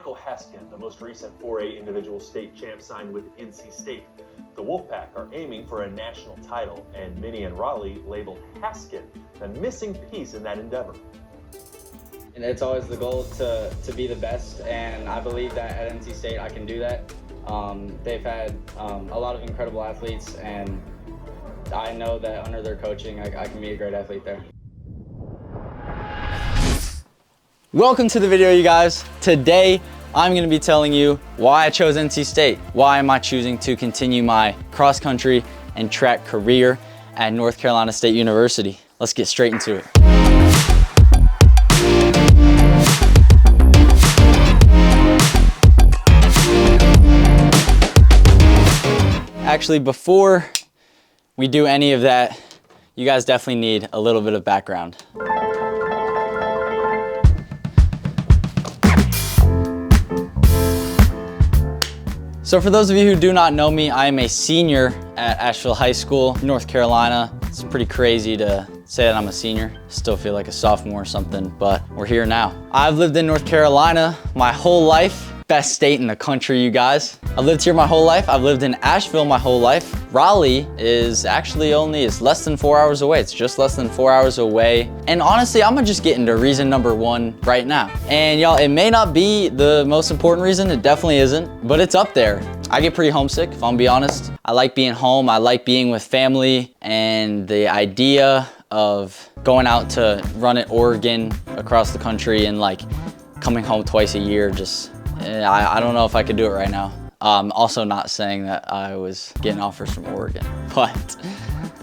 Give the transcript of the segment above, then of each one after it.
Michael Haskin, the most recent 4A individual state champ, signed with NC State. The Wolfpack are aiming for a national title, and Minnie and Raleigh labeled Haskin the missing piece in that endeavor. And it's always the goal to be the best, and I believe that at NC State I can do that. They've had a lot of incredible athletes, and I know that under their coaching I can be a great athlete there. Welcome to the video, you guys. Today I'm going to be telling you why I chose NC State. Why am I choosing to continue my cross country and track career at North Carolina State University? Let's get straight into it. Actually, before we do any of that, you guys definitely need a little bit of background. So for those of you who do not know me, I am a senior at Asheville High School, North Carolina. It's pretty crazy to say that I'm a senior. Still feel like a sophomore or something, but we're here now. I've lived in North Carolina my whole life. Best state in the country, you guys. I've lived here my whole life. I've lived in Asheville my whole life. Raleigh is actually it's less than 4 hours away. It's just less than 4 hours away. And honestly, I'm gonna just get into reason number one right now. And y'all, it may not be the most important reason, it definitely isn't, but it's up there. I get pretty homesick, if I'm gonna be honest. I like being home, I like being with family, and the idea of going out to run at Oregon across the country and like coming home twice a year, I don't know if I could do it right now. Also not saying that I was getting offers from Oregon, but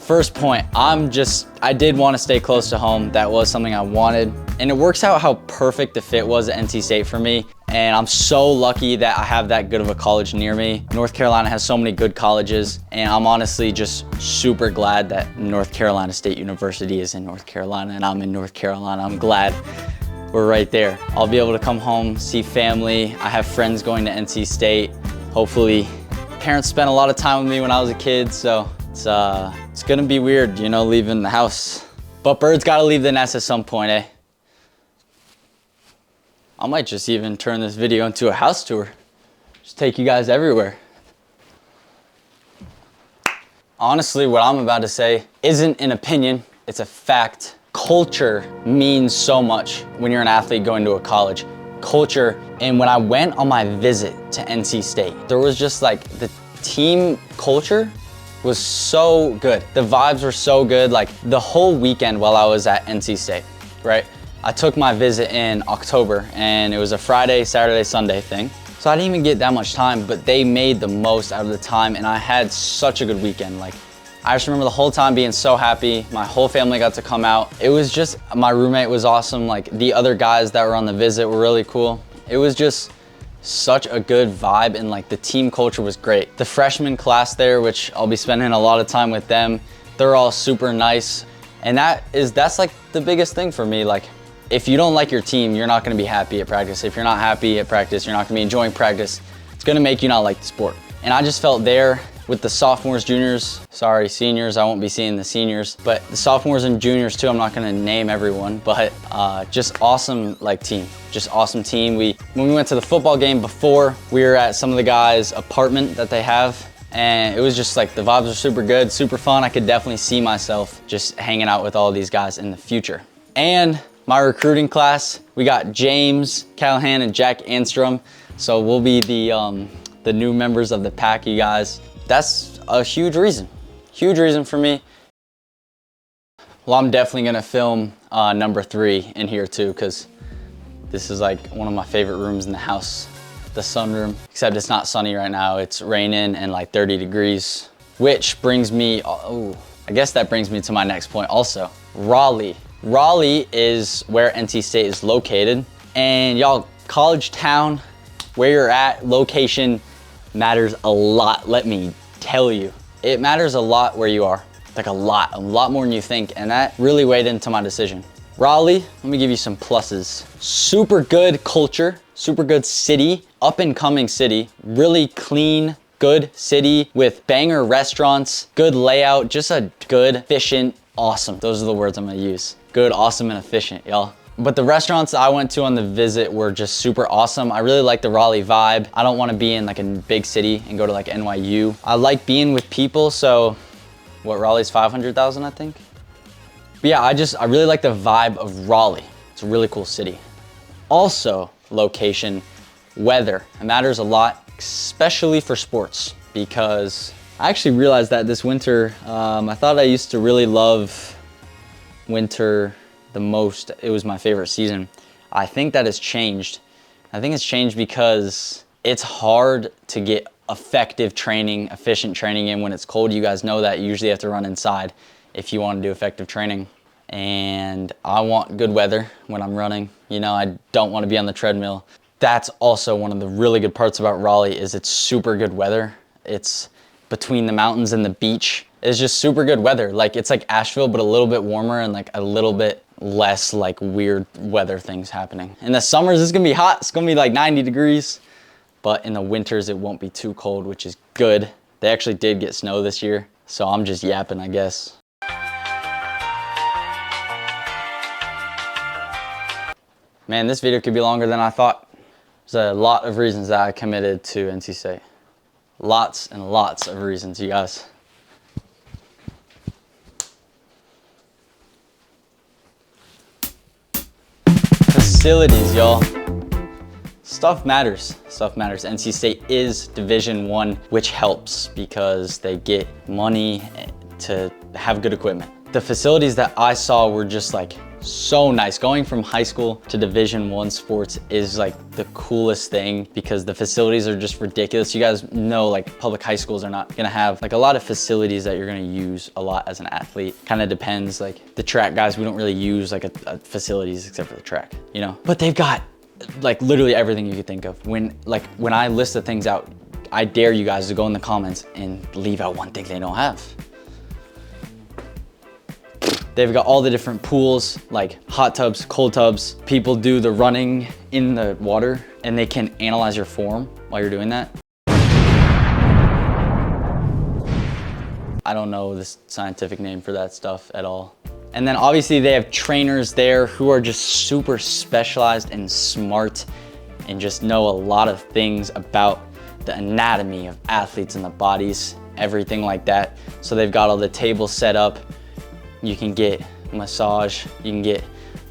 first point, I did want to stay close to home. That was something I wanted, and it works out how perfect the fit was at NC State for me. And I'm so lucky that I have that good of a college near me. North Carolina has so many good colleges, and I'm honestly just super glad that North Carolina State University is in North Carolina and I'm in North Carolina. I'm glad we're right there. I'll be able to come home, see family. I have friends going to NC State. Hopefully, parents spent a lot of time with me when I was a kid, so it's gonna be weird, you know, leaving the house. But birds gotta leave the nest at some point, eh? I might just even turn this video into a house tour. Just take you guys everywhere. Honestly, what I'm about to say isn't an opinion, it's a fact. Culture means so much when you're an athlete going to a college. Culture, and when I went on my visit to NC State, there was just like the team culture was so good. The vibes were so good. Like the whole weekend while I was at NC State, right? I took my visit in October and it was a Friday, Saturday, Sunday thing. So I didn't even get that much time, but they made the most out of the time and I had such a good weekend. Like I just remember the whole time being so happy. My whole family got to come out. It was just, my roommate was awesome. Like the other guys that were on the visit were really cool. It was just such a good vibe and like the team culture was great. The freshman class there, which I'll be spending a lot of time with them, they're all super nice. And that's like the biggest thing for me. Like if you don't like your team, you're not gonna be happy at practice. If you're not happy at practice, you're not gonna be enjoying practice. It's gonna make you not like the sport. And I just felt there with the sophomores, juniors, sorry, seniors, I won't be seeing the seniors, but the sophomores and juniors too, I'm not gonna name everyone, but just awesome team, just awesome team. When we went to the football game before, we were at some of the guys' apartment that they have, and it was just like the vibes are super good, super fun. I could definitely see myself just hanging out with all these guys in the future. And my recruiting class, we got James Callahan and Jack Anstrom, so we'll be the new members of the pack, you guys. That's a huge reason for me. Well, I'm definitely gonna film number 3 in here too, because this is like one of my favorite rooms in the house, the sunroom. Except it's not sunny right now, it's raining and like 30 degrees. Which brings me, I guess that brings me to my next point also, Raleigh. Raleigh is where NC State is located. And y'all, college town, where you're at, location, matters a lot, let me tell you. It matters a lot where you are, like a lot more than you think, and that really weighed into my decision. Raleigh, let me give you some pluses. Super good culture, super good city, up and coming city, really clean, good city with banger restaurants, good layout, just a good, efficient, awesome. Those are the words I'm gonna use. Good, awesome, and efficient, y'all. But the restaurants I went to on the visit were just super awesome. I really like the Raleigh vibe. I don't want to be in like a big city and go to like NYU. I like being with people, so what, Raleigh's 500,000, I think? But yeah, I really like the vibe of Raleigh. It's a really cool city. Also, location, weather. It matters a lot, especially for sports, because I actually realized that this winter, I thought I used to really love winter the most. It was my favorite season. I think that has changed. I think it's changed because it's hard to get effective training, efficient training in when it's cold. You guys know that you usually have to run inside if you want to do effective training. And I want good weather when I'm running. You know, I don't want to be on the treadmill. That's also one of the really good parts about Raleigh is it's super good weather. It's between the mountains and the beach. It's just super good weather. Like it's like Asheville, but a little bit warmer and like a little bit less like weird weather things happening. In the summers, it's gonna be hot. It's gonna be like 90 degrees, but in the winters, it won't be too cold, which is good. They actually did get snow this year, so I'm just yapping, I guess. Man, this video could be longer than I thought. There's a lot of reasons that I committed to NC State. Lots and lots of reasons, you guys. Facilities, y'all. Stuff matters. Stuff matters. NC State is Division I, which helps because they get money to have good equipment. The facilities that I saw were just like so nice. Going from high school to Division I sports is like the coolest thing because the facilities are just ridiculous. You guys know like public high schools are not gonna have like a lot of facilities that you're gonna use a lot as an athlete. Kind of depends. Like the track guys, we don't really use like a facilities except for the track, you know? But they've got like literally everything you could think of. When I list the things out, I dare you guys to go in the comments and leave out one thing they don't have. They've got all the different pools, like hot tubs, cold tubs. People do the running in the water and they can analyze your form while you're doing that. I don't know the scientific name for that stuff at all. And then obviously they have trainers there who are just super specialized and smart and just know a lot of things about the anatomy of athletes and the bodies, everything like that. So they've got all the tables set up. You can get massage, you can get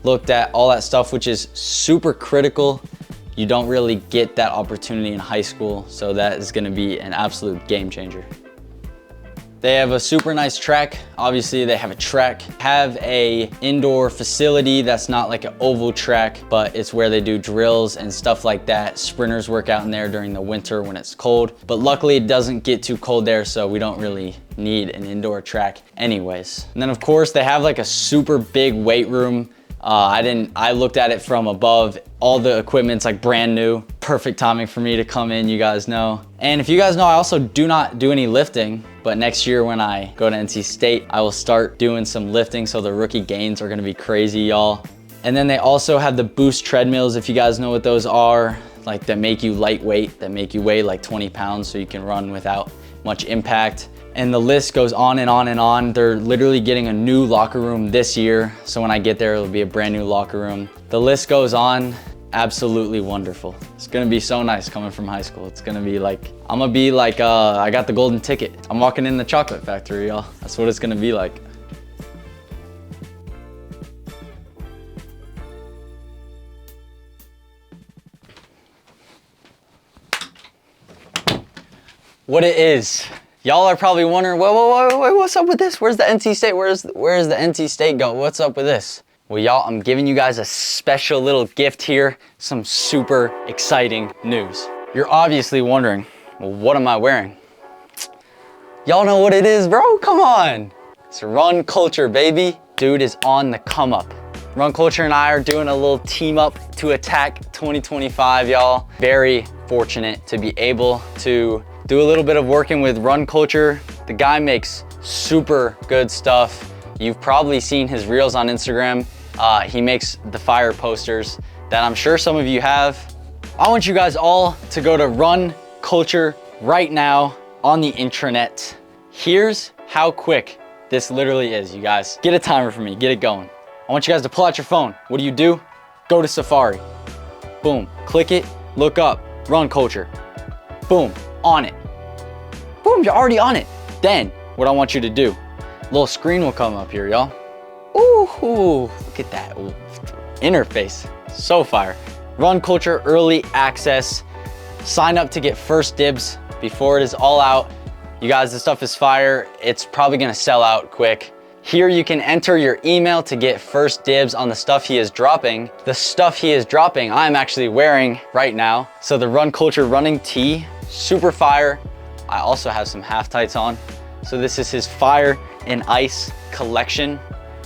looked at, all that stuff, which is super critical. You don't really get that opportunity in high school, so that is gonna be an absolute game changer. They have a super nice track. Obviously they have a track, have a indoor facility that's not like an oval track, but it's where they do drills and stuff like that. Sprinters work out in there during the winter when it's cold, but luckily it doesn't get too cold there, so we don't really need an indoor track anyways. And then of course they have like a super big weight room. I looked at it from above. All the equipment's like brand new. Perfect timing for me to come in, you guys know. And if you guys know, I also do not do any lifting, but next year when I go to NC State, I will start doing some lifting, so the rookie gains are gonna be crazy, y'all. And then they also have the boost treadmills, if you guys know what those are, like that make you lightweight, that make you weigh like 20 pounds so you can run without much impact. And the list goes on and on and on. They're literally getting a new locker room this year. So when I get there, it'll be a brand new locker room. The list goes on, absolutely wonderful. It's gonna be so nice coming from high school. It's gonna be like, I'm gonna be like, I got the golden ticket. I'm walking in the chocolate factory, y'all. That's what it's gonna be like. What it is. Y'all are probably wondering, wait, what's up with this? Where's the NC State? Where's the NC State go? What's up with this? Well, y'all, I'm giving you guys a special little gift here. Some super exciting news. You're obviously wondering, well, what am I wearing? Y'all know what it is, bro? Come on. It's Run Culture, baby. Dude is on the come up. Run Culture and I are doing a little team up to attack 2025, y'all. Very fortunate to be able to do a little bit of working with Run Culture. The guy makes super good stuff. You've probably seen his reels on Instagram. He makes the fire posters that I'm sure some of you have. I want you guys all to go to Run Culture right now on the intranet. Here's how quick this literally is, you guys. Get a timer for me, get it going. I want you guys to pull out your phone. What do? Go to Safari. Boom, click it, look up, run culture. Boom, on it. Boom, you're already on it. Then, what I want you to do, little screen will come up here, y'all. Ooh, look at that. Ooh, interface, so fire. Run culture, early access. Sign up to get first dibs before it is all out. You guys, this stuff is fire. It's probably gonna sell out quick. Here you can enter your email to get first dibs on the stuff he is dropping. The stuff he is dropping, I'm actually wearing right now. So the Run Culture running tee, super fire. I also have some half tights on. So this is his Fire and Ice collection.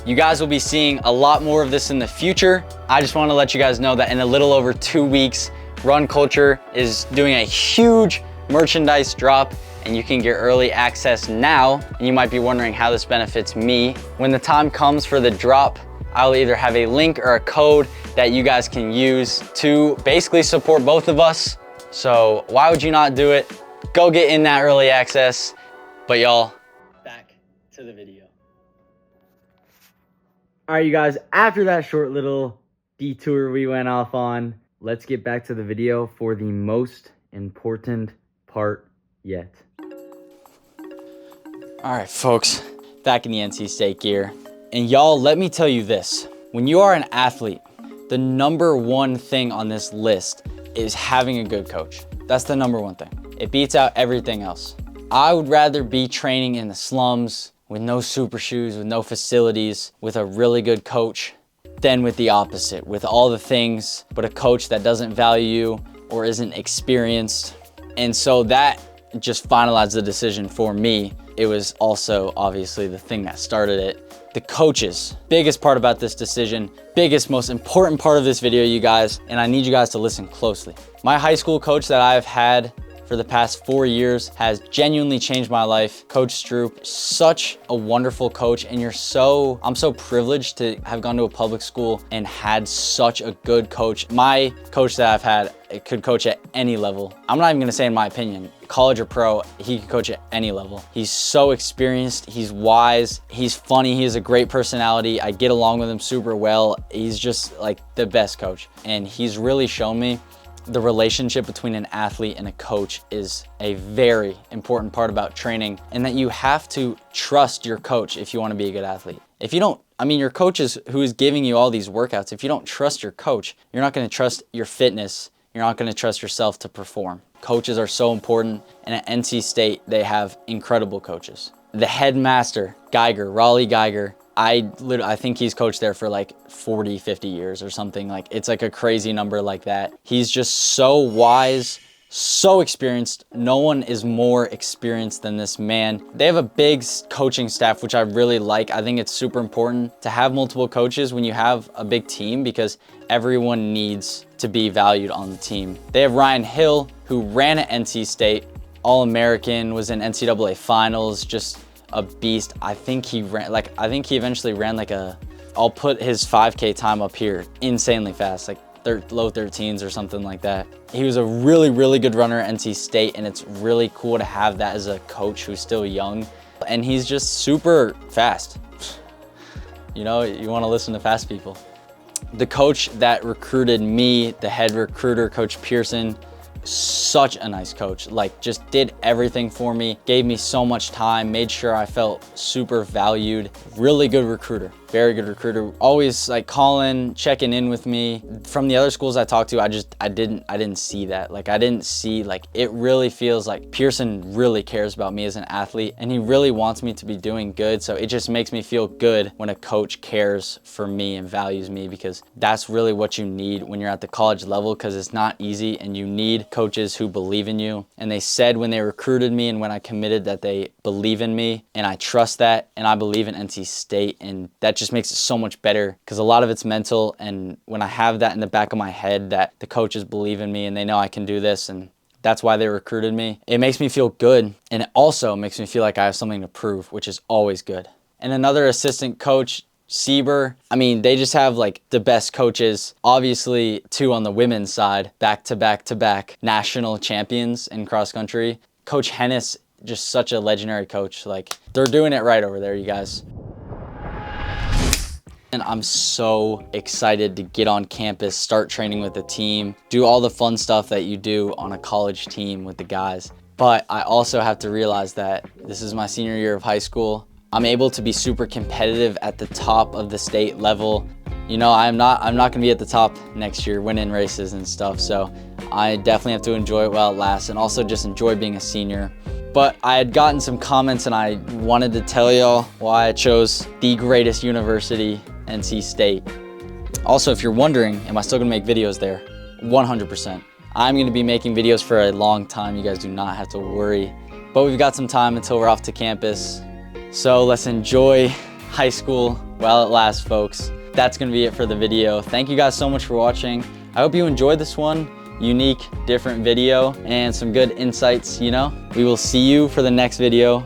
You guys will be seeing a lot more of this in the future. I just wanna let you guys know that in a little over 2 weeks, Run Culture is doing a huge merchandise drop, and you can get early access now. And you might be wondering how this benefits me. When the time comes for the drop, I'll either have a link or a code that you guys can use to basically support both of us. So why would you not do it? Go get in that early access. But y'all, back to the video. All right, you guys, after that short little detour we went off on, let's get back to the video for the most important part yet. All right, folks, back in the NC State gear. And y'all, let me tell you this. When you are an athlete, the number one thing on this list is having a good coach. That's the number one thing. It beats out everything else. I would rather be training in the slums with no super shoes, with no facilities, with a really good coach, than with the opposite, with all the things, but a coach that doesn't value you or isn't experienced. And so that just finalized the decision for me. It was also obviously the thing that started it. The coaches, biggest part about this decision, biggest, most important part of this video, you guys, and I need you guys to listen closely. My high school coach that I've had for the past 4 years has genuinely changed my life. Coach Stroop, such a wonderful coach, and I'm so privileged to have gone to a public school and had such a good coach. My coach that I've had, it could coach at any level. I'm not even gonna say in my opinion, college or pro, he could coach at any level. He's so experienced, he's wise, he's funny, he has a great personality. I get along with him super well. He's just like the best coach. And he's really shown me the relationship between an athlete and a coach is a very important part about training, and that you have to trust your coach if you want to be a good athlete. If you don't, your coach is who is giving you all these workouts. If you don't trust your coach, you're not going to trust your fitness. You're not going to trust yourself to perform. Coaches are so important, and at NC State, they have incredible coaches. The headmaster, Geiger, Raleigh Geiger, I think he's coached there for like 40, 50 years or something. Like, it's like a crazy number like that. He's just so wise, so experienced. No one is more experienced than this man. They have a big coaching staff, which I really like. I think it's super important to have multiple coaches when you have a big team, because everyone needs to be valued on the team. They have Ryan Hill, who ran at NC State, All-American, was in NCAA finals, just a beast. I think he eventually ran like I'll put his 5K time up here, insanely fast, like low 13s or something like that. He was a really, really good runner at NC State, and it's really cool to have that as a coach who's still young. And he's just super fast. You know, you want to listen to fast people. The coach that recruited me, the head recruiter, Coach Pearson, such a nice coach, like just did everything for me, gave me so much time, made sure I felt super valued. Really good recruiter, very good recruiter. Always like calling, checking in with me. From the other schools I talked to, I didn't see that. Like, I didn't see, like, it really feels like Pearson really cares about me as an athlete, and he really wants me to be doing good. So it just makes me feel good when a coach cares for me and values me, because that's really what you need when you're at the college level, because it's not easy, and you need coaches who believe in you. And they said when they recruited me and when I committed that they believe in me, and I trust that, and I believe in NC State, and that just makes it so much better, because a lot of it's mental. And when I have that in the back of my head, that the coaches believe in me and they know I can do this, and that's why they recruited me, it makes me feel good. And it also makes me feel like I have something to prove, which is always good. And another assistant coach, Sieber, they just have like the best coaches. Obviously, two on the women's side, back to back national champions in cross country. Coach Hennis, just such a legendary coach. Like, they're doing it right over there, you guys. And I'm so excited to get on campus, start training with the team, do all the fun stuff that you do on a college team with the guys. But I also have to realize that this is my senior year of high school. I'm able to be super competitive at the top of the state level. You know, I'm not gonna be at the top next year winning races and stuff. So I definitely have to enjoy it while it lasts and also just enjoy being a senior. But I had gotten some comments and I wanted to tell y'all why I chose the greatest university, NC State. Also, if you're wondering, am I still gonna make videos there? 100%. I'm gonna be making videos for a long time. You guys do not have to worry. But we've got some time until we're off to campus. So let's enjoy high school while it lasts, folks. That's gonna be it for the video. Thank you guys so much for watching. I hope you enjoyed this one. Unique, different video and some good insights, you know? We will see you for the next video,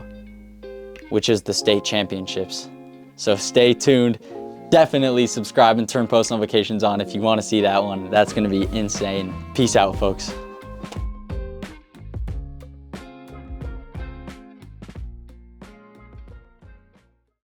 which is the state championships. So stay tuned. Definitely subscribe and turn post notifications on if you want to see that one. That's gonna be insane. Peace out, folks.